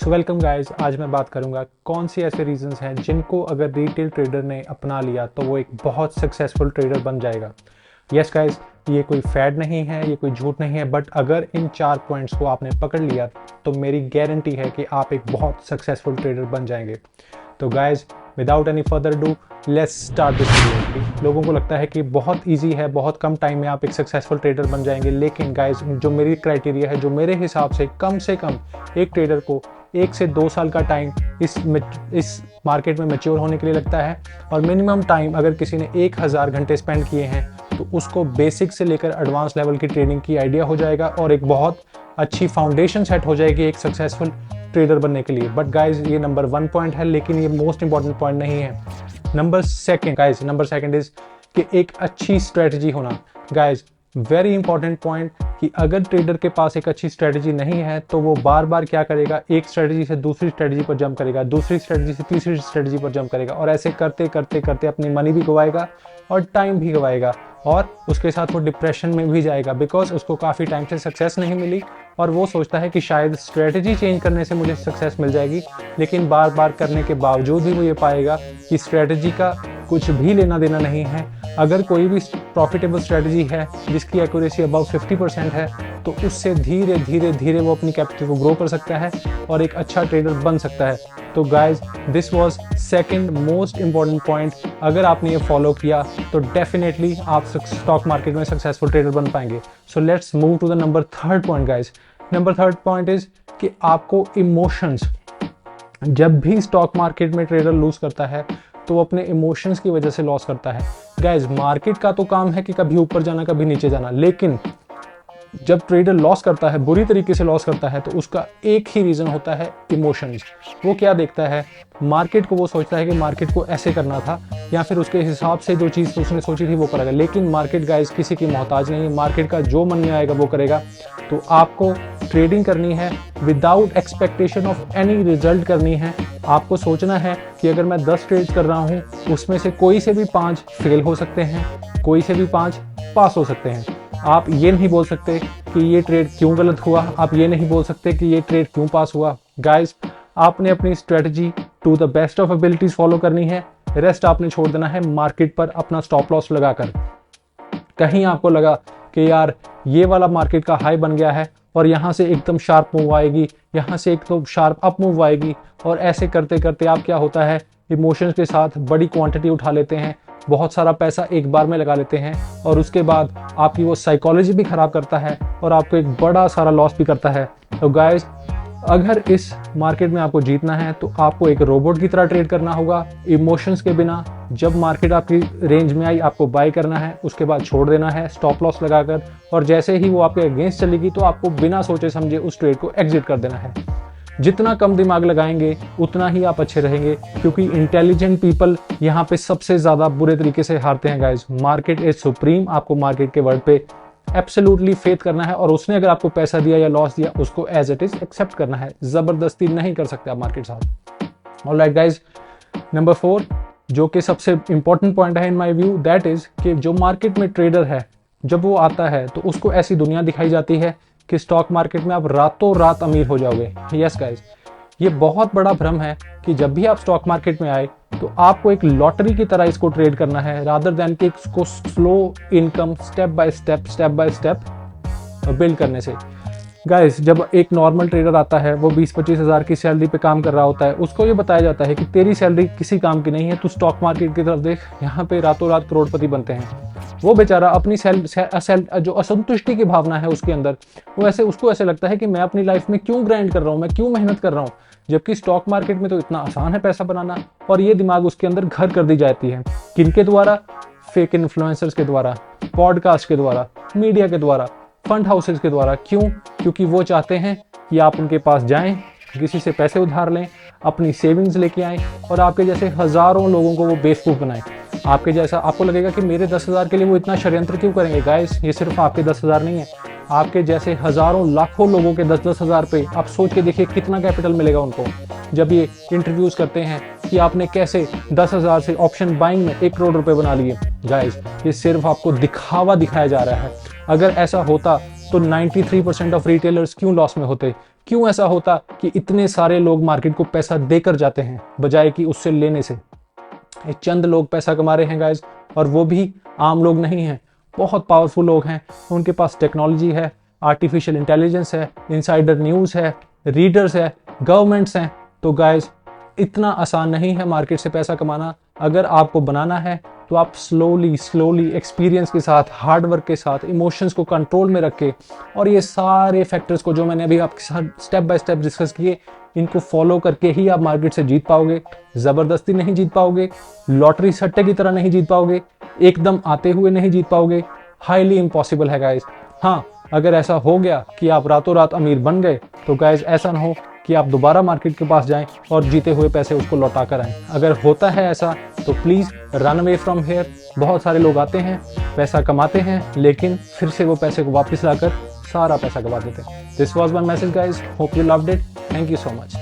So welcome guys, आज मैं बात करूंगा कौन सी ऐसे रीजंस हैं जिनको अगर रिटेल ट्रेडर ने अपना लिया तो वो एक बहुत सक्सेसफुल ट्रेडर बन जाएगा। यस गाइस, ये कोई फैड नहीं है, ये कोई झूठ नहीं है, बट अगर इन 4 पॉइंट्स को आपने पकड़ लिया तो मेरी गारंटी है कि आप एक बहुत सक्सेसफुल ट्रेडर बन जाएंगे। तो guys, without any further do, let's start this video. लोगों को लगता है कि बहुत इजी है, बहुत कम टाइम में आप एक सक्सेसफुल ट्रेडर बन जाएंगे, लेकिन गाइस जो मेरी क्राइटेरिया है, जो मेरे हिसाब से कम एक ट्रेडर को 1 से 2 साल का टाइम इस मार्केट में मैच्योर होने के लिए लगता है। और मिनिमम टाइम अगर किसी ने 1000 घंटे स्पेंड किए हैं तो उसको बेसिक से लेकर एडवांस लेवल की ट्रेडिंग की आइडिया हो जाएगा और एक बहुत अच्छी फाउंडेशन सेट हो जाएगी एक सक्सेसफुल ट्रेडर बनने के लिए। बट गाइज, ये नंबर 1 पॉइंट है, लेकिन ये मोस्ट इंपॉर्टेंट पॉइंट नहीं है। नंबर सेकंड इज कि एक अच्छी स्ट्रेटजी होना। गाइज, वेरी इंपॉर्टेंट पॉइंट कि अगर ट्रेडर के पास एक अच्छी स्ट्रेटजी नहीं है तो वो बार बार क्या करेगा, एक स्ट्रेटजी से दूसरी स्ट्रेटजी पर जंप करेगा, दूसरी स्ट्रेटजी से तीसरी स्ट्रेटजी पर जंप करेगा, और ऐसे करते करते करते अपनी मनी भी गवाएगा और टाइम भी गवाएगा, और उसके साथ वो डिप्रेशन में भी जाएगा बिकॉज उसको काफ़ी टाइम से सक्सेस नहीं मिली और वो सोचता है कि शायद स्ट्रेटजी चेंज करने से मुझे सक्सेस मिल जाएगी। लेकिन बार बार करने के बावजूद भी वो ये पाएगा कि स्ट्रेटजी का कुछ भी लेना देना नहीं है। अगर कोई भी प्रॉफिटेबल स्ट्रेटजी है जिसकी एक्यूरेसी अबाउट 50% है तो उससे धीरे धीरे धीरे वो अपनी कैपिटल को ग्रो कर सकता है और एक अच्छा ट्रेडर बन सकता है। तो guys, this was second most important point. अगर आपने ये फॉलो किया तो डेफिनेटली आप स्टॉक मार्केट में सक्सेसफुल ट्रेडर बन पाएंगे। So let's move to the number 3 point guys. Number 3 point is कि आपको इमोशंस, जब भी स्टॉक मार्केट में ट्रेडर लूज करता है तो वो अपने इमोशंस की वजह से लॉस करता है। गाइज, मार्केट का तो काम है कि कभी ऊपर जाना कभी नीचे जाना, लेकिन जब ट्रेडर लॉस करता है, बुरी तरीके से लॉस करता है, तो उसका एक ही रीज़न होता है इमोशंस। वो क्या देखता है, मार्केट को वो सोचता है कि मार्केट को ऐसे करना था, या फिर उसके हिसाब से जो चीज़ उसने सोची थी वो करेगा। लेकिन मार्केट गाइस किसी की मोहताज नहीं है, मार्केट का जो मन में आएगा वो करेगा। तो आपको ट्रेडिंग करनी है without expectation of any result करनी है। आपको सोचना है कि अगर मैं 10 ट्रेड्स कर रहा हूँ उसमें से कोई से भी 5 फेल हो सकते हैं, कोई से भी 5 पास हो सकते हैं। आप ये नहीं बोल सकते कि ये ट्रेड क्यों गलत हुआ, आप ये नहीं बोल सकते कि ये ट्रेड क्यों पास हुआ। गाइस, आपने अपनी strategy to the best of abilities follow करनी है, रेस्ट आपने छोड़ देना है मार्केट पर अपना स्टॉप लॉस लगाकर। कहीं आपको लगा कि यार ये वाला मार्केट का हाई बन गया है और यहाँ से एकदम शार्प मूव आएगी, यहाँ से एक तो शार्प अप मूव आएगी, और ऐसे करते करते आप क्या होता है, इमोशंस के साथ बड़ी क्वांटिटी उठा लेते हैं, बहुत सारा पैसा एक बार में लगा लेते हैं, और उसके बाद आपकी वो साइकोलॉजी भी खराब करता है और आपको एक बड़ा सारा लॉस भी करता है। तो गाइस, अगर इस मार्केट में आपको जीतना है तो आपको एक रोबोट की तरह ट्रेड करना होगा, इमोशंस के बिना। जब मार्केट आपकी रेंज में आई आपको बाय करना है, उसके बाद छोड़ देना है स्टॉप लॉस लगाकर, और जैसे ही वो आपके अगेंस्ट चलेगी तो आपको बिना सोचे समझे उस ट्रेड को एग्जिट कर देना है। जितना कम दिमाग लगाएंगे उतना ही आप अच्छे रहेंगे, क्योंकि इंटेलिजेंट पीपल यहाँ पे सबसे ज़्यादा बुरे तरीके से हारते हैं गाइज। मार्केट इज सुप्रीम, आपको मार्केट के वर्ड पे एब्सोल्युटली फेथ करना है, और उसने अगर आपको पैसा दिया या लॉस दिया उसको एज इट इज एक्सेप्ट करना है। जबरदस्ती नहीं कर सकते आप मार्केट साथ। ऑलराइट गाइज, नंबर 4 जो कि सबसे इंपॉर्टेंट पॉइंट है in my view, that is कि जो मार्केट में ट्रेडर है जब वो आता है तो उसको ऐसी दुनिया दिखाई जाती है कि स्टॉक मार्केट में आप रातों रात अमीर हो जाओगे। यस गाइज, ये बहुत बड़ा भ्रम है कि जब भी आप स्टॉक मार्केट में आए तो आपको एक लॉटरी की तरह इसको ट्रेड करना है, रादर देन कि इसको slow income step by step build करने से। गाइस, जब एक नॉर्मल ट्रेडर आता है, वो 20-25 हज़ार की सैलरी पे काम कर रहा होता है, उसको ये बताया जाता है कि तेरी सैलरी किसी काम की नहीं है, तू स्टॉक मार्केट की तरफ देख, यहाँ पे रातों रात करोड़पति बनते हैं। वो बेचारा अपनी जो असंतुष्टि की भावना है उसके अंदर, उसको ऐसे लगता है कि मैं अपनी लाइफ में क्यों ग्राइंड कर रहा हूँ, मैं क्यों मेहनत कर रहा हूँ, जबकि स्टॉक मार्केट में तो इतना आसान है पैसा बनाना। और ये दिमाग उसके अंदर घर कर दी जाती है, किनके द्वारा, फेक इन्फ्लुएंसर्स के द्वारा, पॉडकास्ट के द्वारा, मीडिया के द्वारा, फंड हाउसेस के द्वारा। क्यों? क्योंकि वो चाहते हैं कि आप उनके पास जाएं, किसी से पैसे उधार लें, अपनी सेविंग्स लेके आएं, और आपके जैसे हजारों लोगों को वो बेवकूफ़ बनाएं। आपके जैसा, आपको लगेगा कि मेरे 10,000 के लिए वो इतना षड्यंत्र क्यों करेंगे। गाइस, ये सिर्फ आपके 10,000 नहीं है, आपके जैसे हजारों लाखों लोगों के 10-10 हज़ार पे आप सोच के देखिए कितना कैपिटल मिलेगा उनको जब ये इंटरव्यूज करते हैं कि आपने कैसे 10,000 से ऑप्शन बाइंग में 1 करोड़ रुपए बना लिए। गाइस, ये सिर्फ आपको दिखावा दिखाया जा रहा है। अगर ऐसा होता तो 93% ऑफ रिटेलर्स क्यों लॉस में होते, क्यों ऐसा होता कि इतने सारे लोग मार्केट को पैसा देकर जाते हैं बजाय कि उससे लेने से। एक चंद लोग पैसा कमा रहे हैं गाइज, और वो भी आम लोग नहीं हैं, बहुत पावरफुल लोग हैं। उनके पास टेक्नोलॉजी है, आर्टिफिशियल इंटेलिजेंस है, इनसाइडर न्यूज़ है, रीडर्स है, गवर्नमेंट्स हैं। तो गाइज इतना आसान नहीं है मार्केट से पैसा कमाना। अगर आपको बनाना है तो आप स्लोली एक्सपीरियंस के साथ, हार्ड वर्क के साथ, इमोशंस को कंट्रोल में रख के, और ये सारे फैक्टर्स को जो मैंने अभी आपके साथ स्टेप बाय स्टेप डिस्कस किए, इनको फॉलो करके ही आप मार्केट से जीत पाओगे। ज़बरदस्ती नहीं जीत पाओगे, लॉटरी सट्टे की तरह नहीं जीत पाओगे, एकदम आते हुए नहीं जीत पाओगे। हाईली इम्पॉसिबल है गाइज। हाँ, अगर ऐसा हो गया कि आप रातों रात अमीर बन गए तो गाइज ऐसा ना हो कि आप दोबारा मार्केट के पास जाएं और जीते हुए पैसे उसको लौटा कर आएं। अगर होता है ऐसा तो please run away from here. बहुत सारे लोग आते हैं, पैसा कमाते हैं, लेकिन फिर से वो पैसे को वापस लाकर सारा पैसा गवा देते हैं। This was my message guys, hope you loved it. Thank you so much.